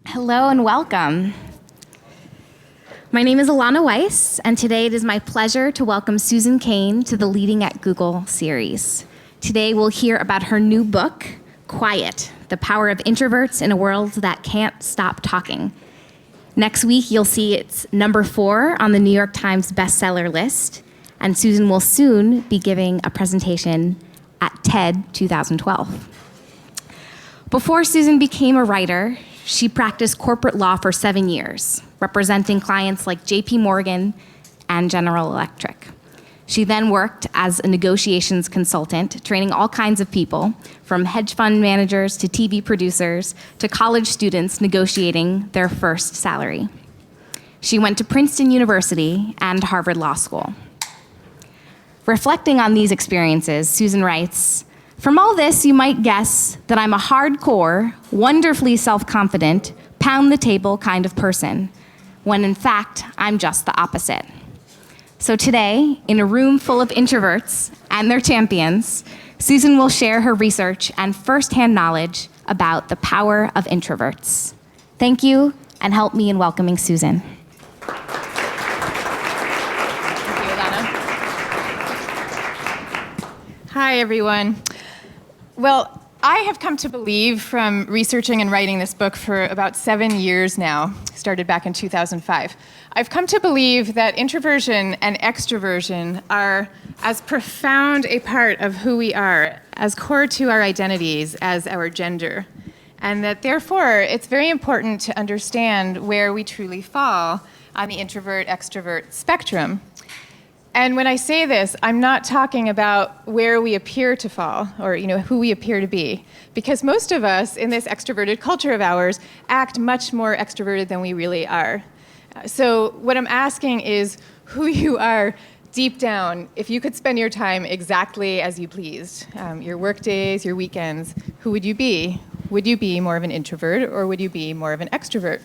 Hello and welcome. My name is Alana Weiss, and today it is my pleasure to welcome Susan Cain to the Leading at Google series. Today we'll hear about her new book, Quiet, The Power of Introverts in a World That Can't Stop Talking. Next week you'll see it's number 4 on the New York Times bestseller list, and Susan will soon be giving a presentation at TED 2012. Before Susan became a writer, she practiced corporate law for 7 years, representing clients like JP Morgan and General Electric. She then worked as a negotiations consultant, training all kinds of people, from hedge fund managers to TV producers to college students negotiating their first salary. She went to Princeton University and Harvard Law School. Reflecting on these experiences, Susan writes, "From all this, you might guess that I'm a hardcore, wonderfully self-confident, pound-the-table kind of person, when in fact, I'm just the opposite." So today, in a room full of introverts and their champions, Susan will share her research and firsthand knowledge about the power of introverts. Thank you, and help me in welcoming Susan. Thank you, Alana. Hi, everyone. Well, I have come to believe from researching and writing this book for about 7 years now, started back in 2005. I've come to believe that introversion and extroversion are as profound a part of who we are, as core to our identities as our gender, and that therefore it's very important to understand where we truly fall on the introvert-extrovert spectrum. And when I say this, I'm not talking about where we appear to fall or who we appear to be, because most of us in this extroverted culture of ours act much more extroverted than we really are. So what I'm asking is who you are deep down, if you could spend your time exactly as you pleased, your work days, your weekends, who would you be? Would you be more of an introvert or would you be more of an extrovert?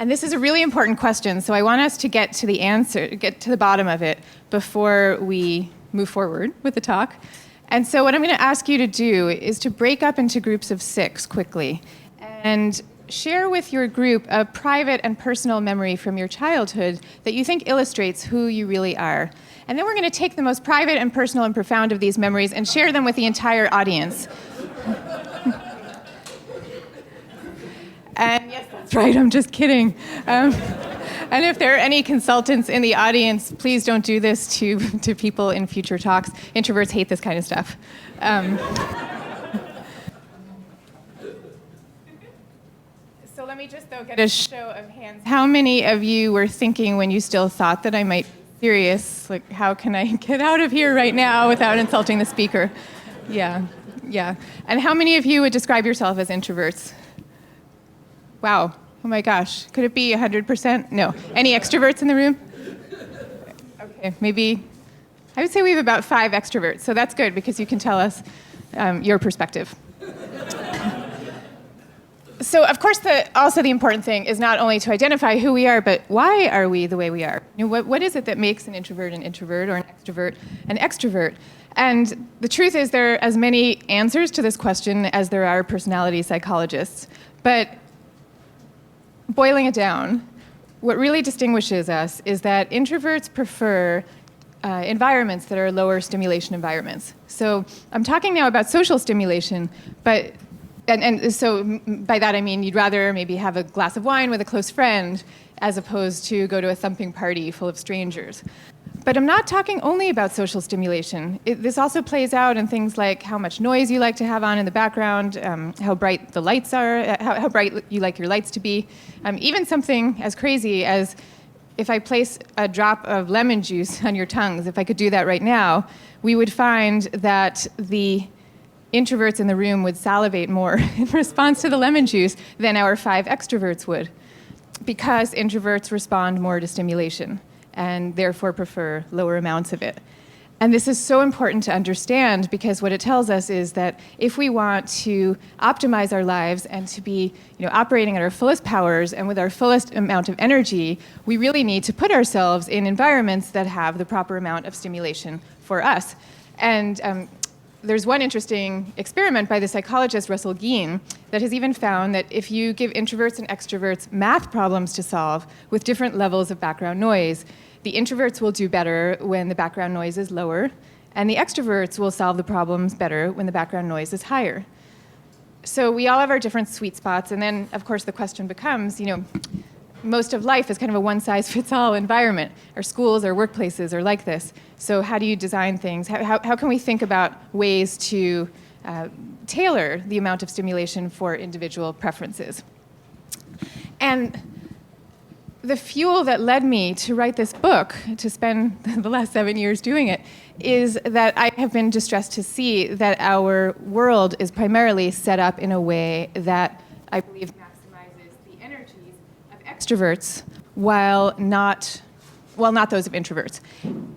And this is a really important question, so I want us to get to the answer, get to the bottom of it before we move forward with the talk. And so what I'm going to ask you to do is to break up into groups of 6 quickly and share with your group a private and personal memory from your childhood that you think illustrates who you really are. And then we're going to take the most private and personal and profound of these memories and share them with the entire audience. And yes, that's right, I'm just kidding. And if there are any consultants in the audience, please don't do this to people in future talks. Introverts hate this kind of stuff. So let me just, though, get a show of hands. How many of you were thinking when you still thought that I might be serious, like, how can I get out of here right now without insulting the speaker? Yeah. And how many of you would describe yourself as introverts? Wow. Oh my gosh. Could it be 100%? No. Any extroverts in the room? Okay, maybe. I would say we have about 5 extroverts, so that's good because you can tell us your perspective. So, of course, also the important thing is not only to identify who we are, but why are we the way we are? What is it that makes an introvert or an extrovert an extrovert? And the truth is there are as many answers to this question as there are personality psychologists. But boiling it down, what really distinguishes us is that introverts prefer environments that are lower stimulation environments. So I'm talking now about social stimulation, but and so by that I mean you'd rather maybe have a glass of wine with a close friend as opposed to go to a thumping party full of strangers. But I'm not talking only about social stimulation. This also plays out in things like how much noise you like to have on in the background, how bright the lights are, how bright you like your lights to be. Even something as crazy as if I place a drop of lemon juice on your tongues, if I could do that right now, we would find that the introverts in the room would salivate more in response to the lemon juice than our 5 extroverts would, because introverts respond more to stimulation and therefore prefer lower amounts of it. And this is so important to understand because what it tells us is that if we want to optimize our lives and to be operating at our fullest powers and with our fullest amount of energy, we really need to put ourselves in environments that have the proper amount of stimulation for us. And there's one interesting experiment by the psychologist Russell Gogh that has even found that if you give introverts and extroverts math problems to solve with different levels of background noise, the introverts will do better when the background noise is lower, and the extroverts will solve the problems better when the background noise is higher. So we all have our different sweet spots, and then, of course, the question becomes, most of life is kind of a one-size-fits-all environment. Our schools, our workplaces are like this. So how do you design things? How can we think about ways to tailor the amount of stimulation for individual preferences? And the fuel that led me to write this book, to spend the last 7 years doing it, is that I have been distressed to see that our world is primarily set up in a way that I believe maximizes the energies of extroverts while not those of introverts.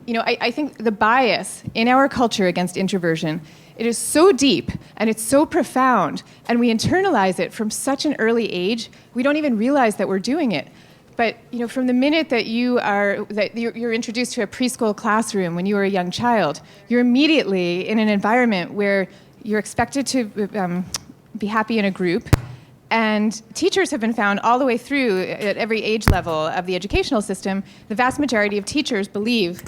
I think the bias in our culture against introversion, it is so deep and it's so profound, and we internalize it from such an early age, we don't even realize that we're doing it. But from the minute that you're introduced to a preschool classroom when you were a young child, you're immediately in an environment where you're expected to be happy in a group. And teachers have been found all the way through at every age level of the educational system. The vast majority of teachers believe,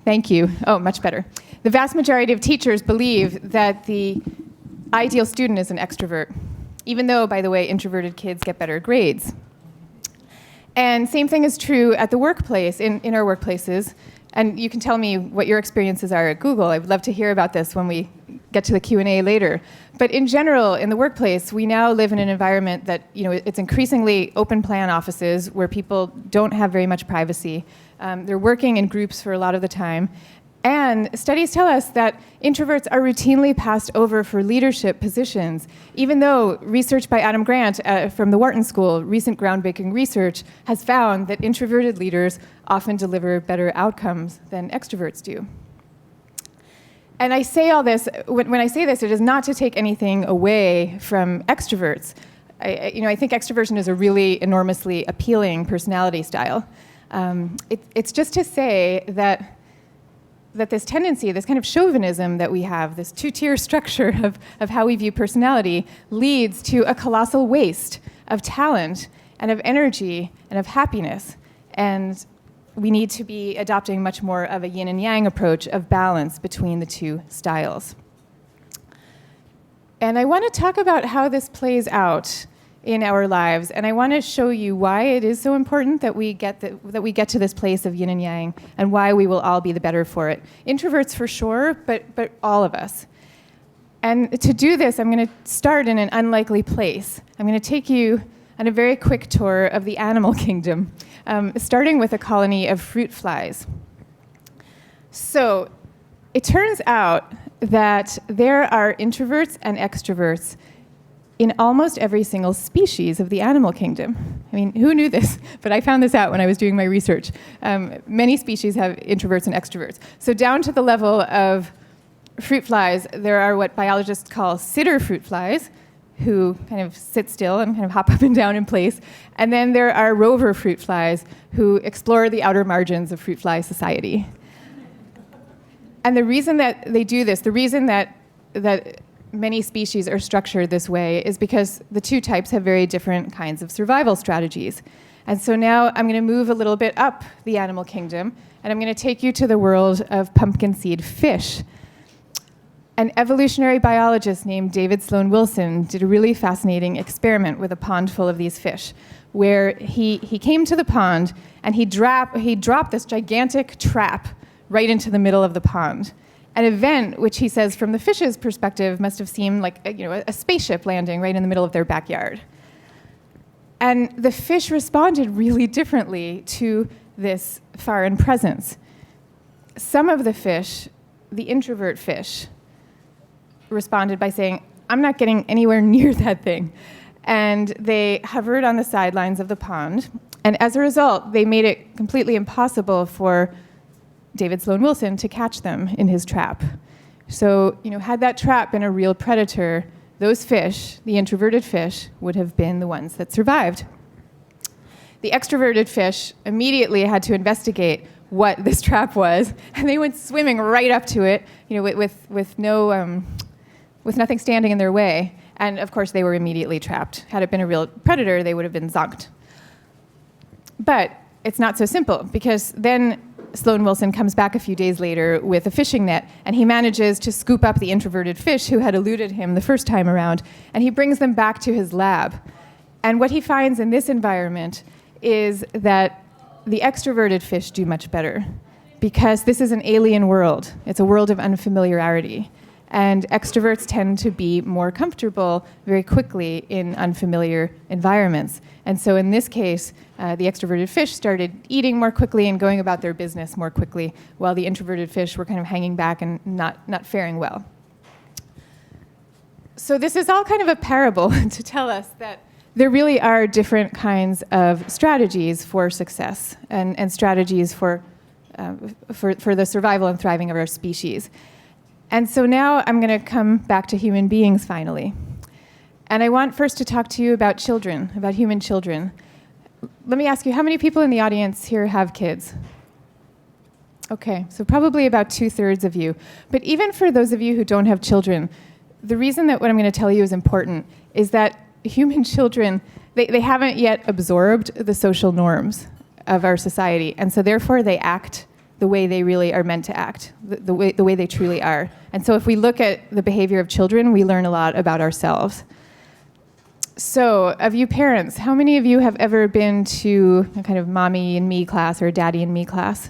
thank you, much better. The vast majority of teachers believe that the ideal student is an extrovert, even though, by the way, introverted kids get better grades. And same thing is true at the workplace, in our workplaces. And you can tell me what your experiences are at Google. I would love to hear about this when we get to the Q&A later. But in general, in the workplace, we now live in an environment that, it's increasingly open plan offices where people don't have very much privacy. They're working in groups for a lot of the time. And studies tell us that introverts are routinely passed over for leadership positions, even though research by Adam Grant from the Wharton School, recent groundbreaking research, has found that introverted leaders often deliver better outcomes than extroverts do. And I say all this, when I say this, it is not to take anything away from extroverts. I think extroversion is a really enormously appealing personality style. It's just to say that this tendency, this kind of chauvinism that we have, this two-tier structure of how we view personality, leads to a colossal waste of talent and of energy and of happiness. And we need to be adopting much more of a yin and yang approach of balance between the two styles. And I want to talk about how this plays out in our lives, and I want to show you why it is so important that we get to this place of yin and yang, and why we will all be the better for it. Introverts for sure, but all of us. And to do this, I'm going to start in an unlikely place. I'm going to take you on a very quick tour of the animal kingdom, starting with a colony of fruit flies. So it turns out that there are introverts and extroverts in almost every single species of the animal kingdom. I mean, who knew this? But I found this out when I was doing my research. Many species have introverts and extroverts. So down to the level of fruit flies, there are what biologists call sitter fruit flies, who kind of sit still and kind of hop up and down in place. And then there are rover fruit flies, who explore the outer margins of fruit fly society. And the reason that they do this, the reason that many species are structured this way, is because the two types have very different kinds of survival strategies. And so now I'm going to move a little bit up the animal kingdom, and I'm going to take you to the world of pumpkin seed fish. An evolutionary biologist named David Sloan Wilson did a really fascinating experiment with a pond full of these fish, where he came to the pond and he dropped this gigantic trap right into the middle of the pond. An event which he says, from the fish's perspective, must have seemed like a spaceship landing right in the middle of their backyard. And the fish responded really differently to this foreign presence. Some of the fish, the introvert fish, responded by saying, "I'm not getting anywhere near that thing." And they hovered on the sidelines of the pond. And as a result, they made it completely impossible for David Sloan Wilson to catch them in his trap. So, had that trap been a real predator, those fish, the introverted fish, would have been the ones that survived. The extroverted fish immediately had to investigate, what this trap was, and they went swimming right up to it, with nothing standing in their way. And of course, they were immediately trapped. Had it been a real predator, they would have been zonked. But it's not so simple, because then Sloan Wilson comes back a few days later with a fishing net, and he manages to scoop up the introverted fish who had eluded him the first time around, and he brings them back to his lab. And what he finds in this environment is that the extroverted fish do much better, because this is an alien world. It's a world of unfamiliarity. And extroverts tend to be more comfortable very quickly in unfamiliar environments. And so in this case, the extroverted fish started eating more quickly and going about their business more quickly, while the introverted fish were kind of hanging back and not faring well. So this is all kind of a parable to tell us that there really are different kinds of strategies for success and strategies for the survival and thriving of our species. And so now I'm going to come back to human beings finally. And I want first to talk to you about children, about human children. Let me ask you, how many people in the audience here have kids? Okay, so probably about 2/3 of you. But even for those of you who don't have children, the reason that what I'm going to tell you is important is that human children, they haven't yet absorbed the social norms of our society, and so therefore they act the way they really are meant to act, the way they truly are. And so if we look at the behavior of children, we learn a lot about ourselves. So of you parents, how many of you have ever been to a kind of mommy and me class or a daddy and me class?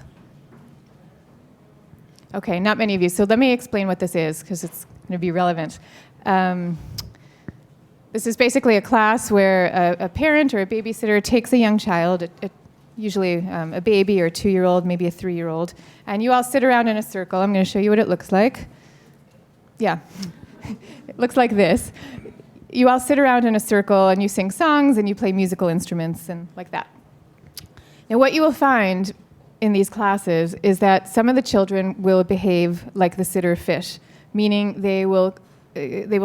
Okay, not many of you. So let me explain what this is, because it's going to be relevant. This is basically a class where a parent or a babysitter takes a young child, usually a baby or a 2-year-old, maybe a 3-year-old, and you all sit around in a circle. I'm going to show you what it looks like. Yeah, it looks like this. You all sit around in a circle and you sing songs and you play musical instruments and like that. Now what you will find in these classes is that some of the children will behave like the sitter fish, meaning they will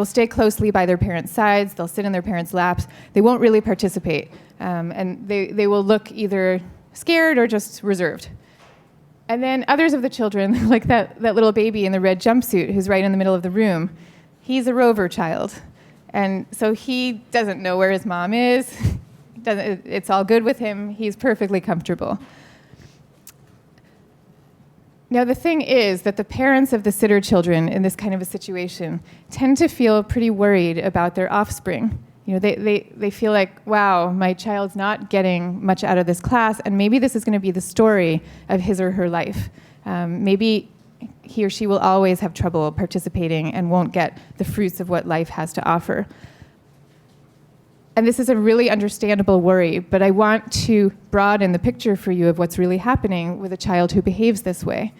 stay closely by their parents' sides, they'll sit in their parents' laps, they won't really participate, and they will look either scared or just reserved. And then others of the children, like that little baby in the red jumpsuit who's right in the middle of the room, he's a rover child. And so he doesn't know where his mom is, it's all good with him, he's perfectly comfortable. Now, the thing is that the parents of the sitter children in this kind of a situation tend to feel pretty worried about their offspring. They feel like, wow, my child's not getting much out of this class, and maybe this is going to be the story of his or her life. Maybe he or she will always have trouble participating and won't get the fruits of what life has to offer. And this is a really understandable worry, but I want to broaden the picture for you of what's really happening with a child who behaves this way.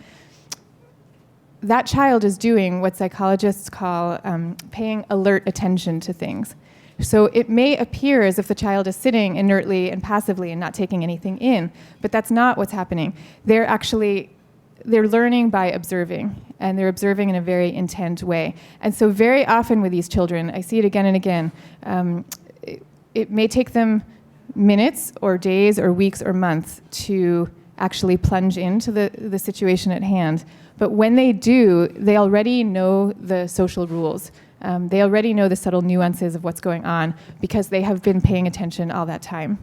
That child is doing what psychologists call paying alert attention to things. So it may appear as if the child is sitting inertly and passively and not taking anything in, but that's not what's happening. They're learning by observing, and they're observing in a very intent way. And so very often with these children, I see it again and again, it may take them minutes or days or weeks or months to actually plunge into the situation at hand. But when they do, they already know the social rules. They already know the subtle nuances of what's going on because they have been paying attention all that time.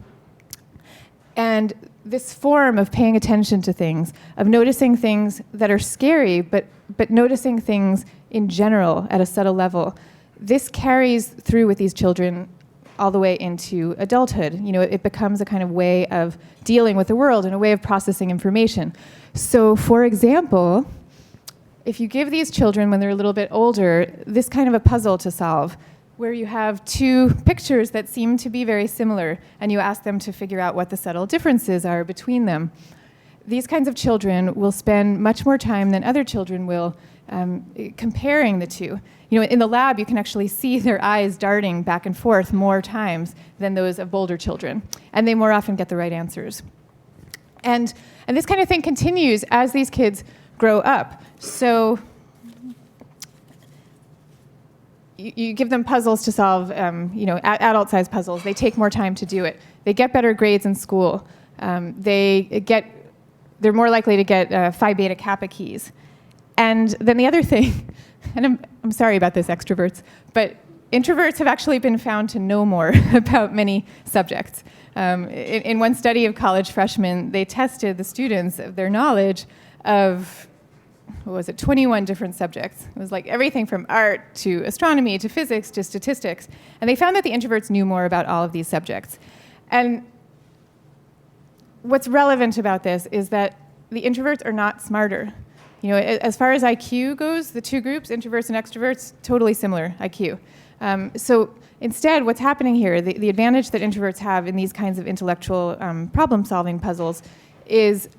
And this form of paying attention to things, of noticing things that are scary, but noticing things in general at a subtle level, this carries through with these children all the way into adulthood. It becomes a kind of way of dealing with the world and a way of processing information. So, for example, if you give these children, when they're a little bit older, this kind of a puzzle to solve, where you have two pictures that seem to be very similar, and you ask them to figure out what the subtle differences are between them, these kinds of children will spend much more time than other children will comparing the two. In the lab, you can actually see their eyes darting back and forth more times than those of bolder children, and they more often get the right answers. And this kind of thing continues as these kids grow up. So you give them puzzles to solve, adult-sized puzzles. They take more time to do it. They get better grades in school. They they're more likely to get Phi Beta Kappa keys. And then the other thing, and I'm sorry about this, extroverts, but introverts have actually been found to know more about many subjects. In one study of college freshmen, they tested the students of their knowledge of, 21 different subjects. It was like everything from art to astronomy to physics to statistics. And they found that the introverts knew more about all of these subjects. And what's relevant about this is that the introverts are not smarter. As far as IQ goes, the two groups, introverts and extroverts, totally similar IQ. So instead, what's happening here, the advantage that introverts have in these kinds of intellectual problem-solving puzzles is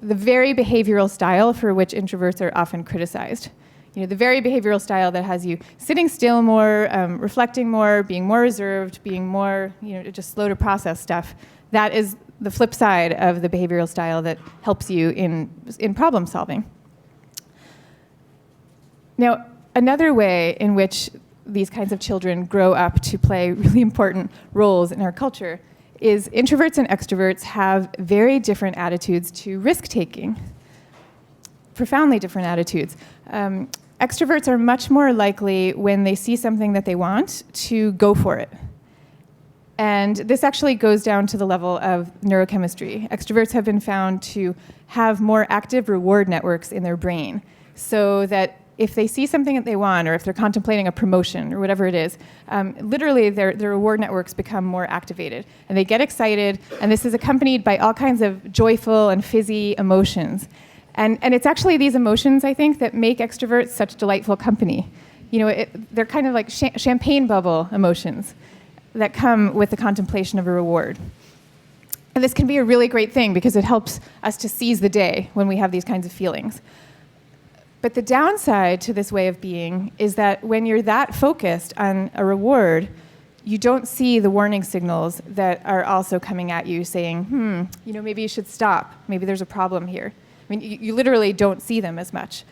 the very behavioral style for which introverts are often criticized. The very behavioral style that has you sitting still more, reflecting more, being more reserved, being more, just slow to process stuff. That is the flip side of the behavioral style that helps you in problem solving. Now, another way in which these kinds of children grow up to play really important roles in our culture is introverts and extroverts have very different attitudes to risk-taking, profoundly different attitudes. Extroverts are much more likely, when they see something that they want, to go for it. And this actually goes down to the level of neurochemistry. Extroverts have been found to have more active reward networks in their brain, so that if they see something that they want, or if they're contemplating a promotion, or whatever it is, literally their reward networks become more activated. And they get excited, and this is accompanied by all kinds of joyful and fizzy emotions. And it's actually these emotions, I think, that make extroverts such delightful company. They're kind of like champagne bubble emotions that come with the contemplation of a reward. And this can be a really great thing because it helps us to seize the day when we have these kinds of feelings. But the downside to this way of being is that when you're that focused on a reward, you don't see the warning signals that are also coming at you saying, maybe you should stop. Maybe there's a problem here. I mean, you literally don't see them as much.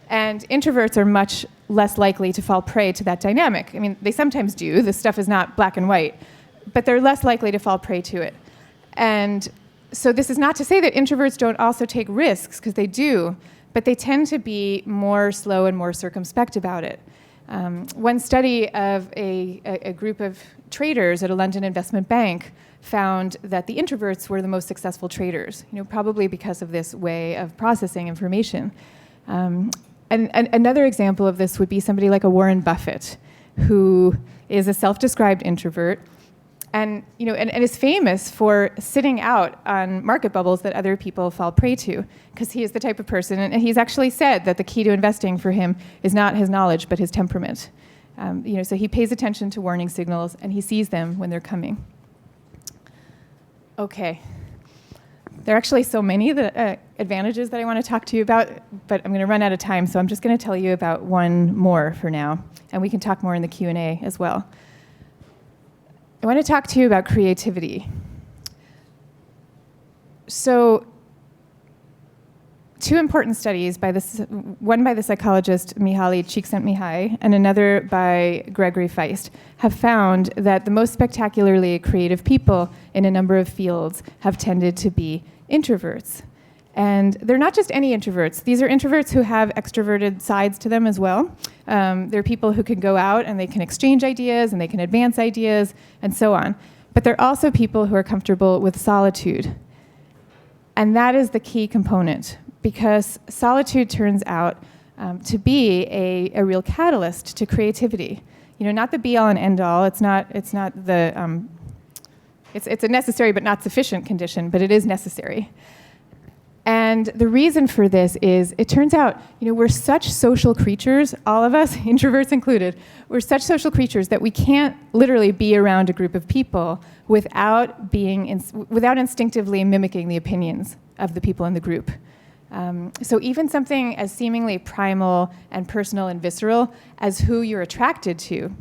And introverts are much less likely to fall prey to that dynamic. I mean, they sometimes do. This stuff is not black and white. But they're less likely to fall prey to it. And so this is not to say that introverts don't also take risks, because they do. But they tend to be more slow and more circumspect about it. One study of a group of traders at a London investment bank found that the introverts were the most successful traders, probably because of this way of processing information. And another example of this would be somebody like a Warren Buffett, who is a self-described introvert, and is famous for sitting out on market bubbles that other people fall prey to, because he is the type of person, and he's actually said that the key to investing for him is not his knowledge, but his temperament. So he pays attention to warning signals, and he sees them when they're coming. Okay. There are actually so many advantages that I want to talk to you about, but I'm going to run out of time, so I'm just going to tell you about one more for now, and we can talk more in the Q&A as well. I want to talk to you about creativity. So, two important studies, one by the psychologist Mihaly Csikszentmihalyi and another by Gregory Feist, have found that the most spectacularly creative people in a number of fields have tended to be introverts. And they're not just any introverts. These are introverts who have extroverted sides to them as well. They're people who can go out and they can exchange ideas and they can advance ideas and so on. But they're also people who are comfortable with solitude. And that is the key component, because solitude turns out to be a real catalyst to creativity. Not the be-all and end-all. It's a necessary but not sufficient condition, but it is necessary. And the reason for this is, it turns out, we're such social creatures, all of us, introverts included, we're such social creatures that we can't literally be around a group of people without instinctively mimicking the opinions of the people in the group. So even something as seemingly primal and personal and visceral as who you're attracted to,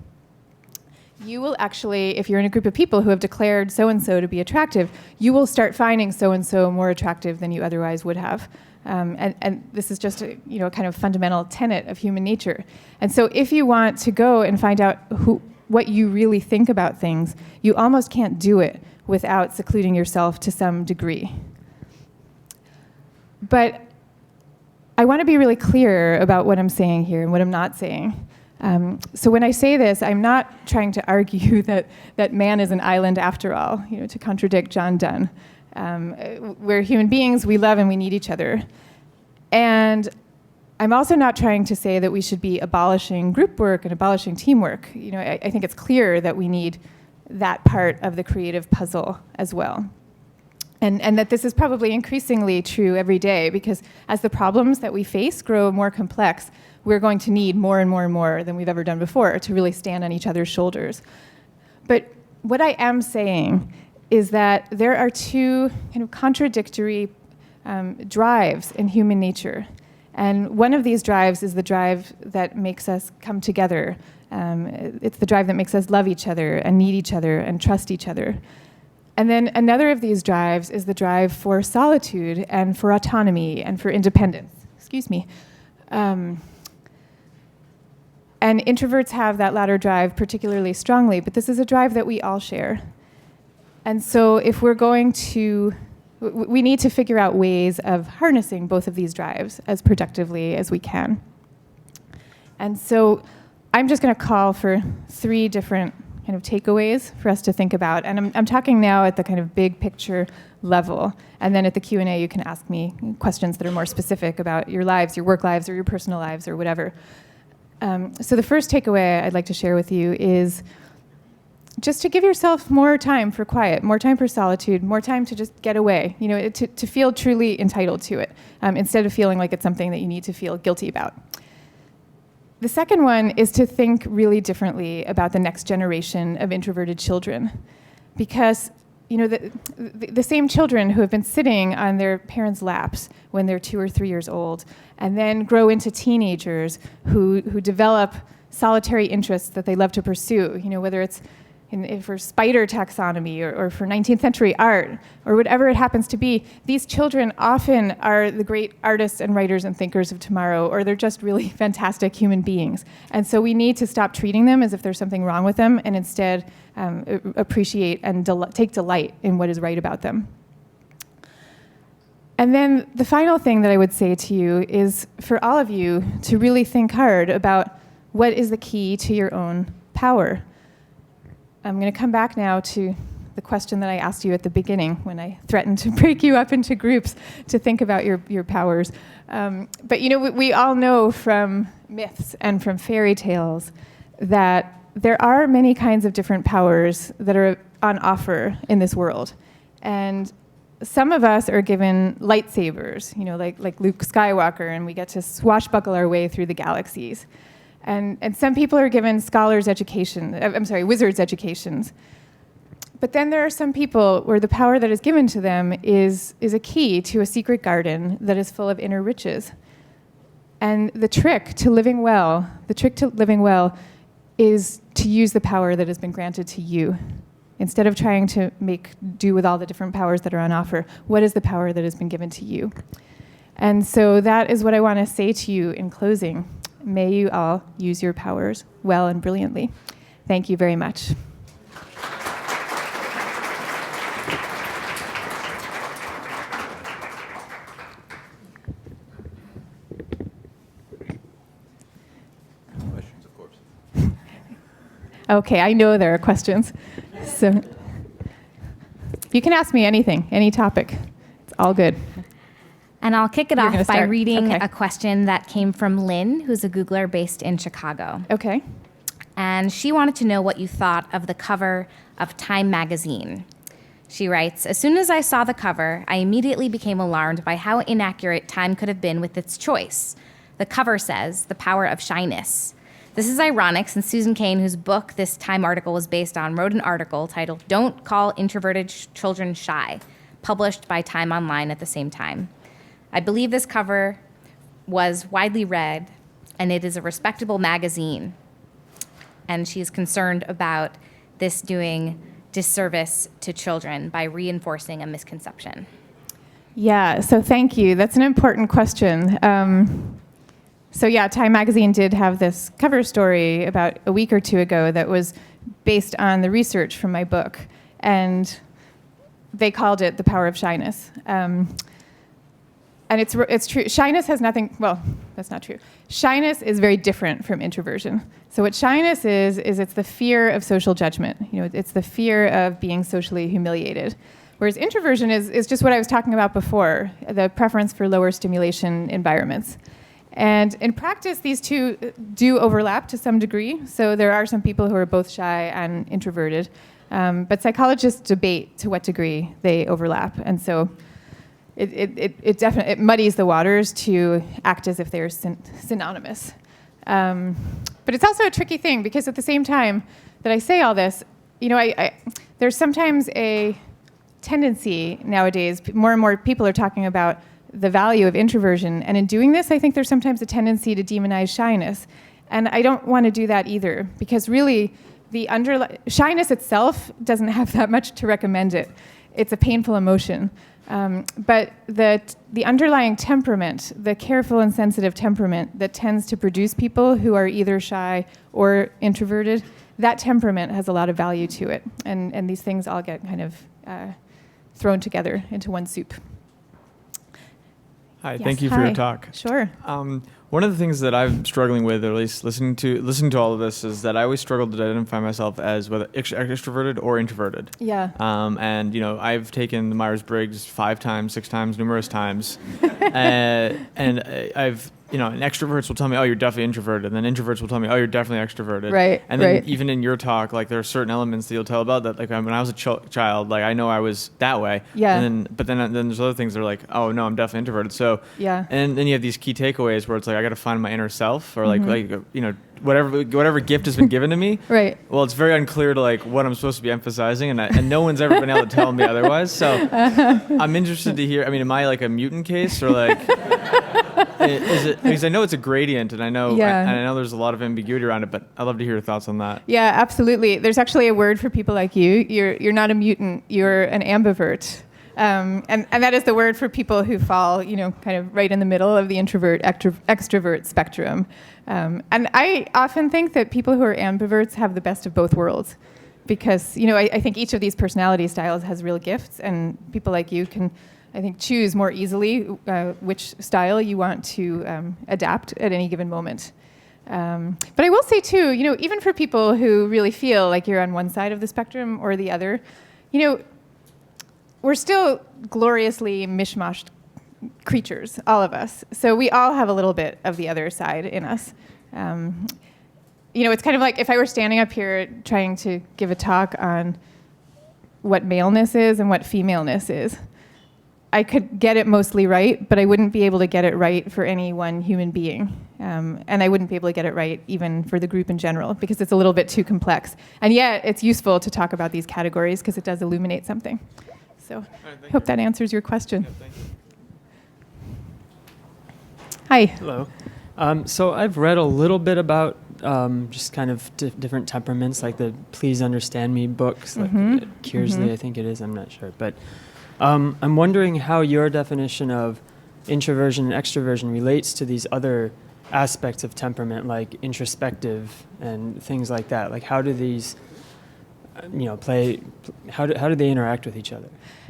you will actually, if you're in a group of people who have declared so-and-so to be attractive, you will start finding so-and-so more attractive than you otherwise would have. And this is just a kind of fundamental tenet of human nature. And so if you want to go and find out what you really think about things, you almost can't do it without secluding yourself to some degree. But I want to be really clear about what I'm saying here and what I'm not saying. So when I say this, I'm not trying to argue that man is an island after all, to contradict John Donne. We're human beings, we love and we need each other. And I'm also not trying to say that we should be abolishing group work and abolishing teamwork. I think it's clear that we need that part of the creative puzzle as well. And that this is probably increasingly true every day, because as the problems that we face grow more complex, we're going to need more and more and more than we've ever done before to really stand on each other's shoulders. But what I am saying is that there are two kind of contradictory drives in human nature. And one of these drives is the drive that makes us come together. It's the drive that makes us love each other and need each other and trust each other. And then another of these drives is the drive for solitude and for autonomy and for independence. Excuse me. And introverts have that latter drive particularly strongly, but this is a drive that we all share. And so if we're going to, we need to figure out ways of harnessing both of these drives as productively as we can. And so I'm just going to call for 3 different kind of takeaways for us to think about. And I'm talking now at the kind of big picture level. And then at the Q&A, you can ask me questions that are more specific about your lives, your work lives, or your personal lives, or whatever. So the first takeaway I'd like to share with you is just to give yourself more time for quiet, more time for solitude, more time to just get away, to feel truly entitled to it, instead of feeling like it's something that you need to feel guilty about. The second one is to think really differently about the next generation of introverted children, because the same children who have been sitting on their parents' laps when they're 2 or 3 years old, and then grow into teenagers who develop solitary interests that they love to pursue, whether it's for spider taxonomy or for 19th century art or whatever it happens to be. These children often are the great artists and writers and thinkers of tomorrow, or they're just really fantastic human beings. And so we need to stop treating them as if there's something wrong with them, and instead appreciate and take delight in what is right about them. And then the final thing that I would say to you is for all of you to really think hard about what is the key to your own power. I'm going to come back now to the question that I asked you at the beginning when I threatened to break you up into groups to think about your powers. But we all know from myths and from fairy tales that there are many kinds of different powers that are on offer in this world. And some of us are given lightsabers, like Luke Skywalker, and we get to swashbuckle our way through the galaxies. And some people are given wizards' educations. But then there are some people where the power that is given to them is a key to a secret garden that is full of inner riches. And the trick to living well is to use the power that has been granted to you. Instead of trying to make do with all the different powers that are on offer, what is the power that has been given to you? And so that is what I want to say to you in closing. May you all use your powers well and brilliantly. Thank you very much. Questions, of course. Okay, I know there are questions. So you can ask me anything, any topic. It's all good. And I'll kick it You're off gonna by start. reading Okay. a question that came from Lynn, who's a Googler based in Chicago. Okay. And she wanted to know what you thought of the cover of Time magazine. She writes, "As soon as I saw the cover, I immediately became alarmed by how inaccurate Time could have been with its choice. The cover says, 'The Power of Shyness.' This is ironic since Susan Cain, whose book this Time article was based on, wrote an article titled, 'Don't Call Introverted Children Shy,' published by Time Online at the same time. I believe this cover was widely read, and it is a respectable magazine. And she's concerned about this doing disservice to children by reinforcing a misconception." Yeah, so thank you. That's an important question. Time Magazine did have this cover story about a week or two ago that was based on the research from my book, and they called it "The Power of Shyness." And it's true. Shyness has nothing, well, that's not true. Shyness is very different from introversion. So what shyness is it's the fear of social judgment. It's the fear of being socially humiliated. Whereas introversion is just what I was talking about before, the preference for lower stimulation environments. And in practice, these two do overlap to some degree. So there are some people who are both shy and introverted. But psychologists debate to what degree they overlap. And so it definitely muddies the waters to act as if they're synonymous. But it's also a tricky thing because at the same time that I say all this, there's sometimes a tendency nowadays, more and more people are talking about the value of introversion. And in doing this, I think there's sometimes a tendency to demonize shyness. And I don't want to do that either because really shyness itself doesn't have that much to recommend it. It's a painful emotion. But the underlying temperament, the careful and sensitive temperament that tends to produce people who are either shy or introverted, that temperament has a lot of value to it. And these things all get kind of thrown together into one soup. Hi, Yes, thank you for your talk. Sure. One of the things that I'm struggling with, or at least listening to all of this, is that I always struggled to identify myself as whether extroverted or introverted. Yeah. And I've taken the Myers-Briggs 5 times, 6 times, numerous times, and I've and extroverts will tell me, oh, you're definitely introverted, and then introverts will tell me, oh, you're definitely extroverted. Right. And then even in your talk, like there are certain elements that you'll tell about that, like when I was a child, like I know I was that way. Yeah. But then there's other things that are like, oh no, I'm definitely introverted. So yeah. And then you have these key takeaways where it's like I got to find my inner self, or whatever gift has been given to me. Right. Well, it's very unclear to like what I'm supposed to be emphasizing, and no one's ever been able to tell me otherwise. So I'm interested to hear. I mean, am I like a mutant case, or like is it? Because I know it's a gradient, and I know there's a lot of ambiguity around it. But I'd love to hear your thoughts on that. Yeah, absolutely. There's actually a word for people like you. You're not a mutant. You're an ambivert. And that is the word for people who fall, kind of right in the middle of the introvert extrovert spectrum. And I often think that people who are ambiverts have the best of both worlds, because I think each of these personality styles has real gifts, and people like you can, I think, choose more easily which style you want to adapt at any given moment. But I will say too, even for people who really feel like you're on one side of the spectrum or the other, we're still gloriously mishmashed creatures, all of us. So we all have a little bit of the other side in us. It's kind of like if I were standing up here trying to give a talk on what maleness is and what femaleness is, I could get it mostly right, but I wouldn't be able to get it right for any one human being. And I wouldn't be able to get it right even for the group in general, because it's a little bit too complex. And yet it's useful to talk about these categories because it does illuminate something. So I hope that answers your question. Yeah, thank you. Hi. Hello. So I've read a little bit about just kind of different temperaments, like the Please Understand Me books, like Kearsley, I think it is, I'm not sure. But I'm wondering how your definition of introversion and extroversion relates to these other aspects of temperament, like introspective and things like that. Like how do these how do they interact with each other?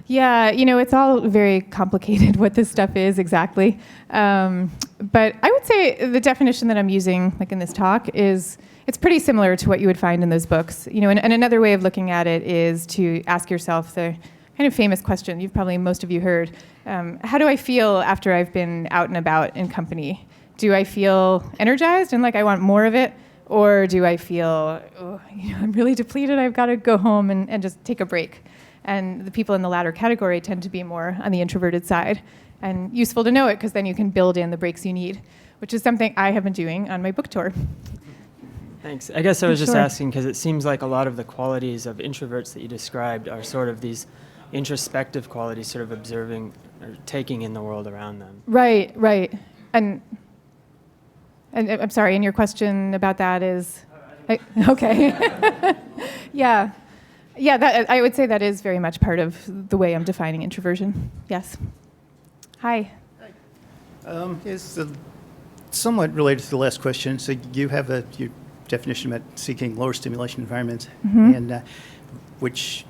Yeah, it's all very complicated what this stuff is exactly. But I would say the definition that I'm using, like in this talk, it's pretty similar to what you would find in those books. And another way of looking at it is to ask yourself the kind of famous question you've probably most of you heard. How do I feel after I've been out and about in company? Do I feel energized and like I want more of it? Or do I feel, I'm really depleted, I've got to go home and just take a break? And the people in the latter category tend to be more on the introverted side. And useful to know it, because then you can build in the breaks you need, which is something I have been doing on my book tour. Thanks. I guess I was just asking because it seems like a lot of the qualities of introverts that you described are sort of these introspective qualities, sort of observing or taking in the world around them. Right. And I'm sorry, and your question about that is? Okay. Yeah, that, I would say that is very much part of the way I'm defining introversion. Yes. Hi. It's somewhat related to the last question. So you have your definition about seeking lower stimulation environments, and which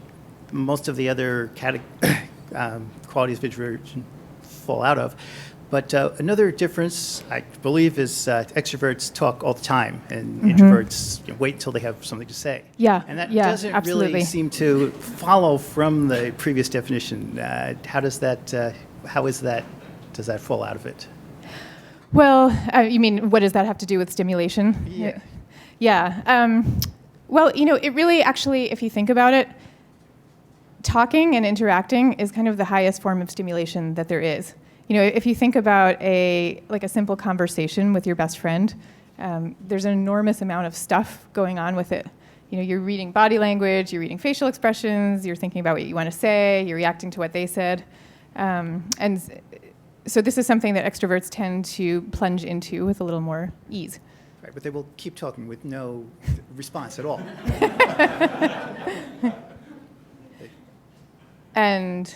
most of the other qualities of introversion fall out of. But another difference, I believe, is extroverts talk all the time, and introverts wait until they have something to say. Yeah, And that yeah, doesn't absolutely. really seem to follow from the previous definition. How does that does that fall out of it? Well, you mean, what does that have to do with stimulation? Yeah. Yeah. Well, it really actually, if you think about it, talking and interacting is kind of the highest form of stimulation that there is. If you think about a simple conversation with your best friend, there's an enormous amount of stuff going on with it. You're reading body language, you're reading facial expressions, you're thinking about what you want to say, you're reacting to what they said. And so this is something that extroverts tend to plunge into with a little more ease. Right, but they will keep talking with no response at all. And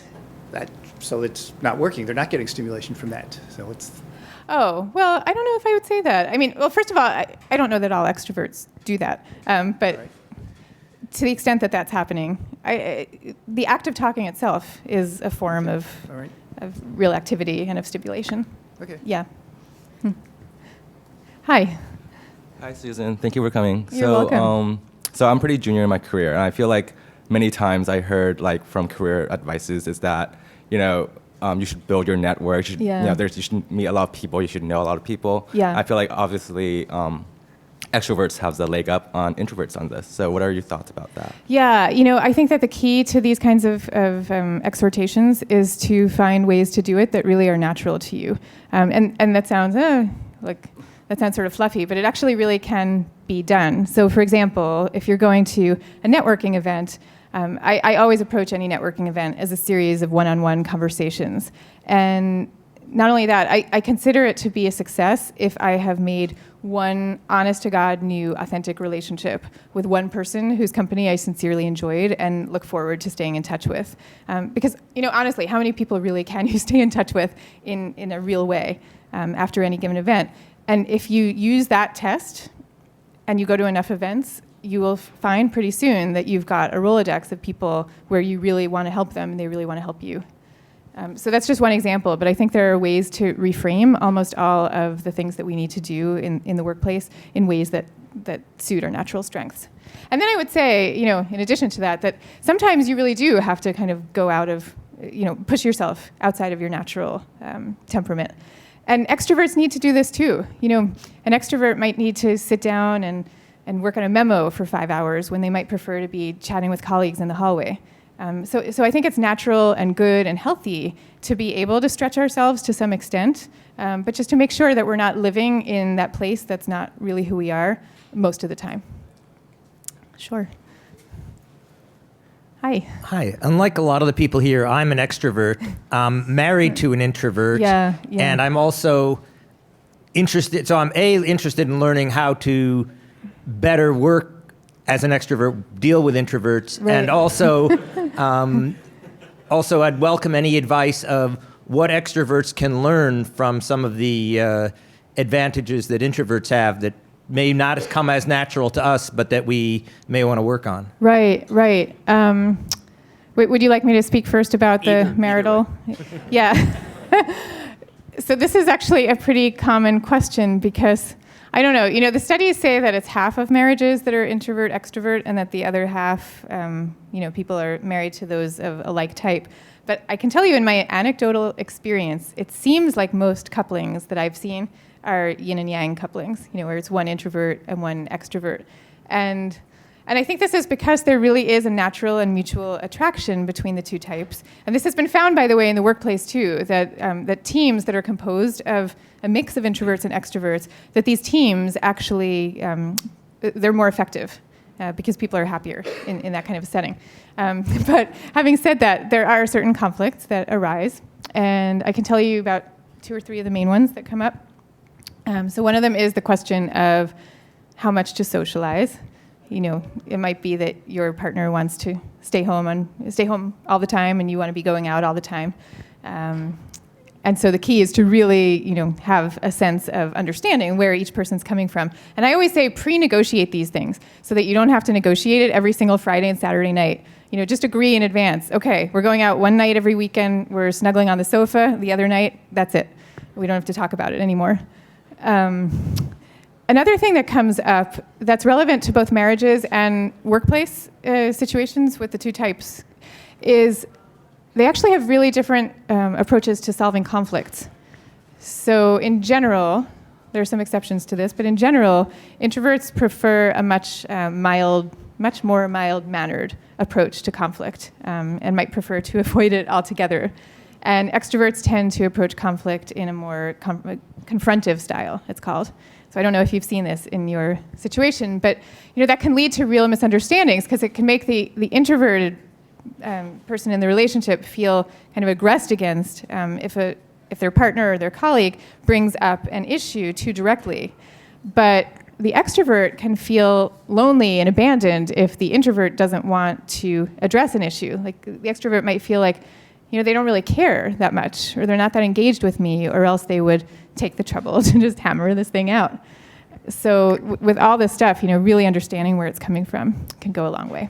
So it's not working. They're not getting stimulation from that. So it's oh, well, I don't know if I would say that. I mean, well, first of all, I don't know that all extroverts do that. But right. to the extent that that's happening, the act of talking itself is a form All of right. real activity and of stimulation. Okay. Yeah. Hi. Hi, Susan. Thank you for coming. You're welcome. So I'm pretty junior in my career, and I feel like many times I heard from career advices is that you should build your network. You should, Yeah. you should meet a lot of people. You should know a lot of people. Yeah. I feel like obviously extroverts have the leg up on introverts on this. So what are your thoughts about that? Yeah, I think that the key to these kinds of exhortations is to find ways to do it that really are natural to you. And that sounds that sounds sort of fluffy, but it actually really can be done. So, for example, if you're going to a networking event, I always approach any networking event as a series of one-on-one conversations. And not only that, I consider it to be a success if I have made one honest-to-God, new, authentic relationship with one person whose company I sincerely enjoyed and look forward to staying in touch with. Because, honestly, how many people really can you stay in touch with in a real way after any given event? And if you use that test and you go to enough events, you will find pretty soon that you've got a Rolodex of people where you really want to help them and they really want to help you. So that's just one example, but I think there are ways to reframe almost all of the things that we need to do in the workplace in ways that suit our natural strengths. And then I would say, in addition to that sometimes you really do have to kind of go out of, push yourself outside of your natural temperament. And extroverts need to do this too. An extrovert might need to sit down and work on a memo for 5 hours when they might prefer to be chatting with colleagues in the hallway. So I think it's natural and good and healthy to be able to stretch ourselves to some extent, but just to make sure that we're not living in that place that's not really who we are most of the time. Sure. Hi. Hi. Unlike a lot of the people here, I'm an extrovert. I'm married to an introvert. Yeah. And I'm also interested. So I'm interested in learning how to better work as an extrovert, deal with introverts, Right. and also I'd welcome any advice of what extroverts can learn from some of the advantages that introverts have that may not come as natural to us, but that we may want to work on. Right. Would you like me to speak first about the marital? Yeah. So this is actually a pretty common question because, I don't know, the studies say that it's half of marriages that are introvert, extrovert, and that the other half, people are married to those of a like type. But I can tell you in my anecdotal experience, it seems like most couplings that I've seen are yin and yang couplings, where it's one introvert and one extrovert. And I think this is because there really is a natural and mutual attraction between the two types. And this has been found, by the way, in the workplace too, that teams that are composed of a mix of introverts and extroverts, that these teams actually, they're more effective because people are happier in that kind of a setting. But having said that, there are certain conflicts that arise. And I can tell you about 2 or 3 of the main ones that come up. So one of them is the question of how much to socialize. It might be that your partner wants to stay home all the time, and you want to be going out all the time. And so the key is to really, have a sense of understanding where each person's coming from. And I always say pre-negotiate these things so that you don't have to negotiate it every single Friday and Saturday night. Just agree in advance. Okay, we're going out one night every weekend. We're snuggling on the sofa. The other night, that's it. We don't have to talk about it anymore. Another thing that comes up that's relevant to both marriages and workplace situations with the two types is they actually have really different approaches to solving conflicts. So in general, there are some exceptions to this, but in general, introverts prefer a much more mild-mannered approach to conflict and might prefer to avoid it altogether. And extroverts tend to approach conflict in a more confrontive style, it's called. So I don't know if you've seen this in your situation, but that can lead to real misunderstandings because it can make the introverted person in the relationship feel kind of aggressed against if their partner or their colleague brings up an issue too directly. But the extrovert can feel lonely and abandoned if the introvert doesn't want to address an issue. Like the extrovert might feel like, they don't really care that much, or they're not that engaged with me, or else they would take the trouble to just hammer this thing out. So with all this stuff, really understanding where it's coming from can go a long way.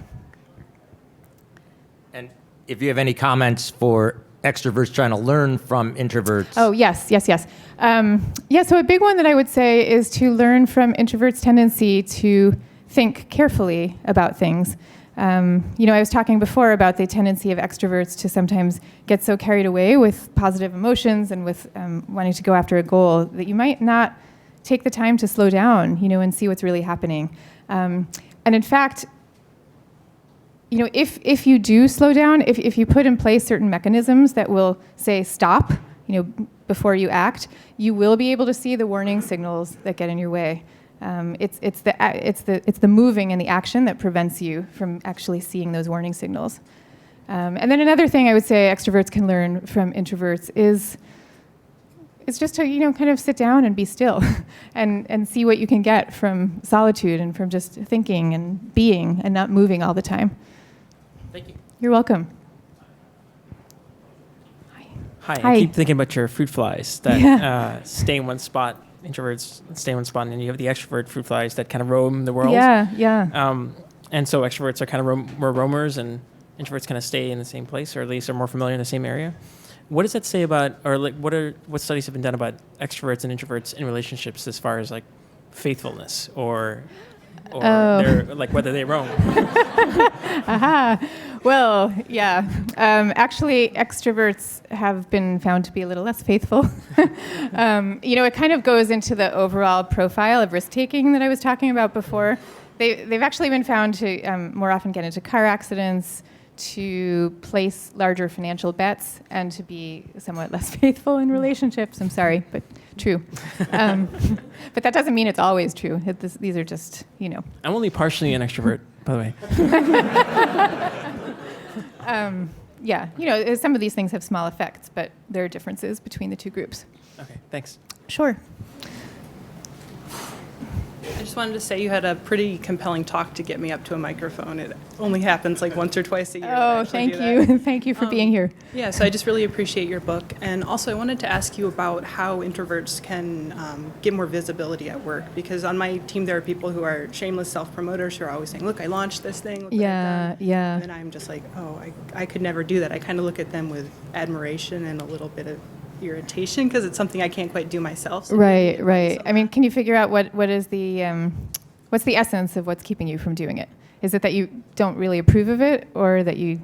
And if you have any comments for extroverts trying to learn from introverts. Oh, yes. So a big one that I would say is to learn from introverts' tendency to think carefully about things. I was talking before about the tendency of extroverts to sometimes get so carried away with positive emotions and with wanting to go after a goal that you might not take the time to slow down, and see what's really happening. And in fact, if you do slow down, if you put in place certain mechanisms that will say stop, before you act, you will be able to see the warning signals that get in your way. It's the moving and the action that prevents you from actually seeing those warning signals. And then another thing I would say extroverts can learn from introverts is it's just to kind of sit down and be still and see what you can get from solitude and from just thinking and being and not moving all the time. Thank you. You're welcome. Hi. Hi. I keep thinking about your fruit flies that stay in one spot. Introverts stay in one spot, and then you have the extrovert fruit flies that kind of roam the world. Yeah. And so extroverts are kind of more roamers, and introverts kind of stay in the same place, or at least are more familiar in the same area. What does that say about, or like, what studies have been done about extroverts and introverts in relationships as far as like faithfulness or their, like whether they roam? Well, yeah. Actually, extroverts have been found to be a little less faithful. It kind of goes into the overall profile of risk-taking that I was talking about before. They've actually been found to more often get into car accidents, to place larger financial bets, and to be somewhat less faithful in relationships. I'm sorry, but true. But that doesn't mean it's always true. These are just, I'm only partially an extrovert, by the way. Some of these things have small effects, but there are differences between the two groups. Okay, thanks. Sure. I just wanted to say you had a pretty compelling talk to get me up to a microphone. It only happens like once or twice a year. Oh, thank you. Thank you for being here. Yeah, so I just really appreciate your book. And also I wanted to ask you about how introverts can get more visibility at work. Because on my team there are people who are shameless self-promoters who are always saying, look, I launched this thing. Look what I've done. Yeah. And then I'm just like, I could never do that. I kind of look at them with admiration and a little bit of irritation because it's something I can't quite do myself. So Right. I mean, can you figure out what is the what's the essence of what's keeping you from doing it? Is it that you don't really approve of it, or that you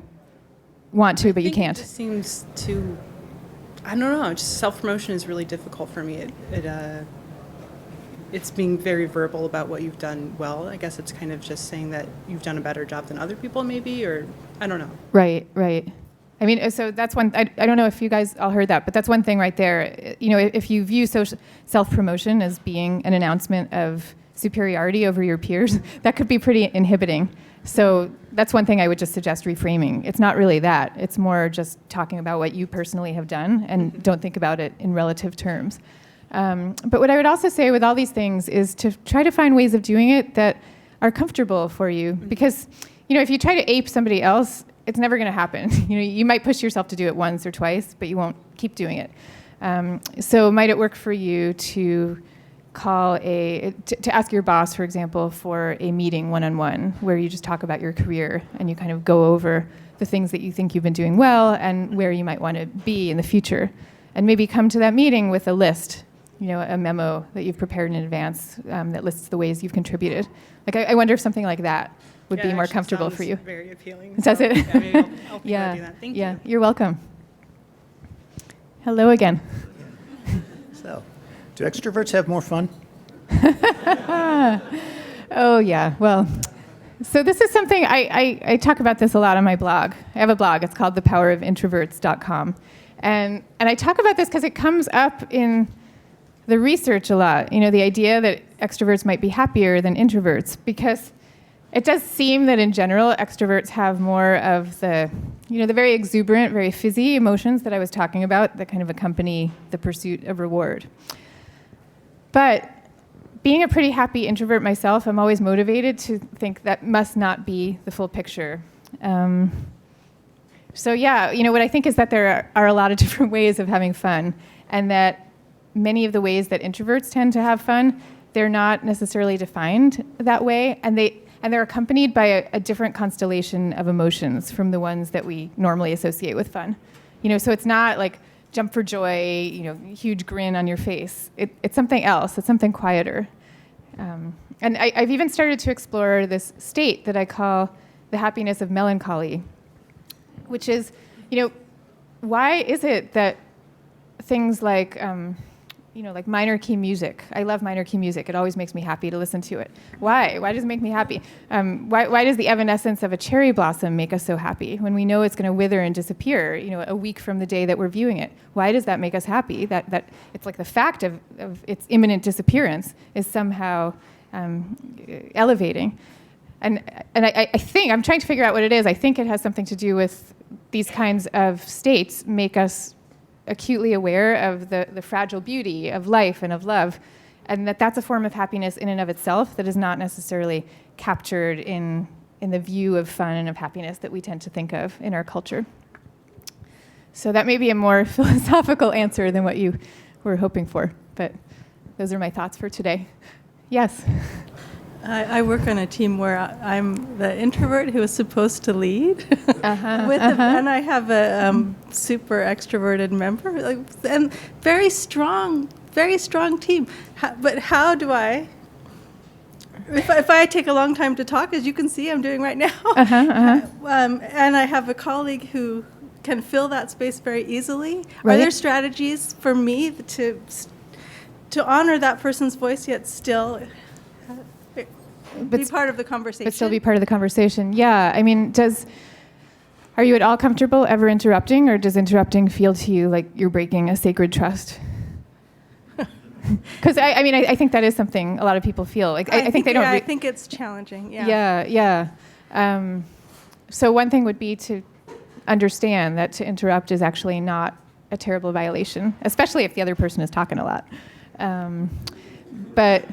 want to but you can't? It just seems to, I don't know. Just self-promotion is really difficult for me. It's being very verbal about what you've done well. I guess it's kind of just saying that you've done a better job than other people, maybe, or I don't know. Right. I mean, so that's one. I don't know if you guys all heard that, but that's one thing right there. If you view self-promotion as being an announcement of superiority over your peers, that could be pretty inhibiting. So that's one thing I would just suggest reframing. It's not really that. It's more just talking about what you personally have done, and don't think about it in relative terms. But what I would also say with all these things is to try to find ways of doing it that are comfortable for you. Because, if you try to ape somebody else, it's never going to happen. You might push yourself to do it once or twice, but you won't keep doing it. So might it work for you to to ask your boss, for example, for a meeting one-on-one where you just talk about your career and you kind of go over the things that you think you've been doing well and where you might want to be in the future. and maybe come to that meeting with a list, a memo that you've prepared in advance that lists the ways you've contributed. Like, I wonder if something like that would be more comfortable for you. Very appealing. Does it? Yeah, maybe I'll think about doing that. Thank you. You're welcome. Hello again. So, do extroverts have more fun? Oh, yeah. Well, so this is something I talk about this a lot on my blog. I have a blog. It's called thepowerofintroverts.com. And I talk about this because it comes up in the research a lot, the idea that extroverts might be happier than introverts, because it does seem that in general, extroverts have more of the very exuberant, very fizzy emotions that I was talking about that kind of accompany the pursuit of reward. But being a pretty happy introvert myself, I'm always motivated to think that must not be the full picture. So yeah, what I think is that there are a lot of different ways of having fun, and that many of the ways that introverts tend to have fun, they're not necessarily defined that way, and they're accompanied by a different constellation of emotions from the ones that we normally associate with fun. So it's not like jump for joy, huge grin on your face. It's something else. It's something quieter. And I've even started to explore this state that I call the happiness of melancholy, which is, why is it that things like, like minor key music. I love minor key music. It always makes me happy to listen to it. Why? Why does it make me happy? Why does the evanescence of a cherry blossom make us so happy when we know it's going to wither and disappear, a week from the day that we're viewing it? Why does that make us happy? That it's like the fact of its imminent disappearance is somehow elevating. And I think, I'm trying to figure out what it is. I think it has something to do with these kinds of states make us acutely aware of the fragile beauty of life and of love, and that's a form of happiness in and of itself that is not necessarily captured in the view of fun and of happiness that we tend to think of in our culture. So that may be a more philosophical answer than what you were hoping for, but those are my thoughts for today. Yes? I work on a team where I'm the introvert who is supposed to lead, and I have a super extroverted member, and very strong team. But how do I? If I take a long time to talk, as you can see, I'm doing right now, and I have a colleague who can fill that space very easily. Right. Are there strategies for me to honor that person's voice yet still? Be part of the conversation. But still be part of the conversation. Yeah. I mean, are you at all comfortable ever interrupting, or does interrupting feel to you like you're breaking a sacred trust? Because I think that is something a lot of people feel. Like I think they don't. I think it's challenging. Yeah. Yeah. So one thing would be to understand that to interrupt is actually not a terrible violation, especially if the other person is talking a lot. But.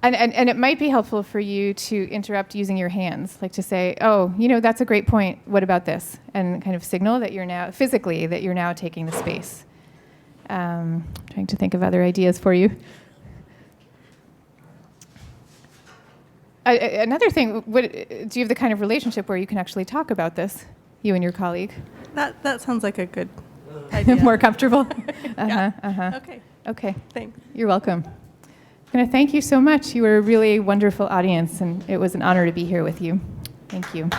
And it might be helpful for you to interrupt using your hands, like to say, oh, that's a great point. What about this? And kind of signal that you're now, physically, that you're now taking the space. Trying to think of other ideas for you. Another thing, do you have the kind of relationship where you can actually talk about this, you and your colleague? That sounds like a good idea. More comfortable? Okay. Thanks. You're welcome. I'm going to thank you so much. You were a really wonderful audience, and it was an honor to be here with you. Thank you.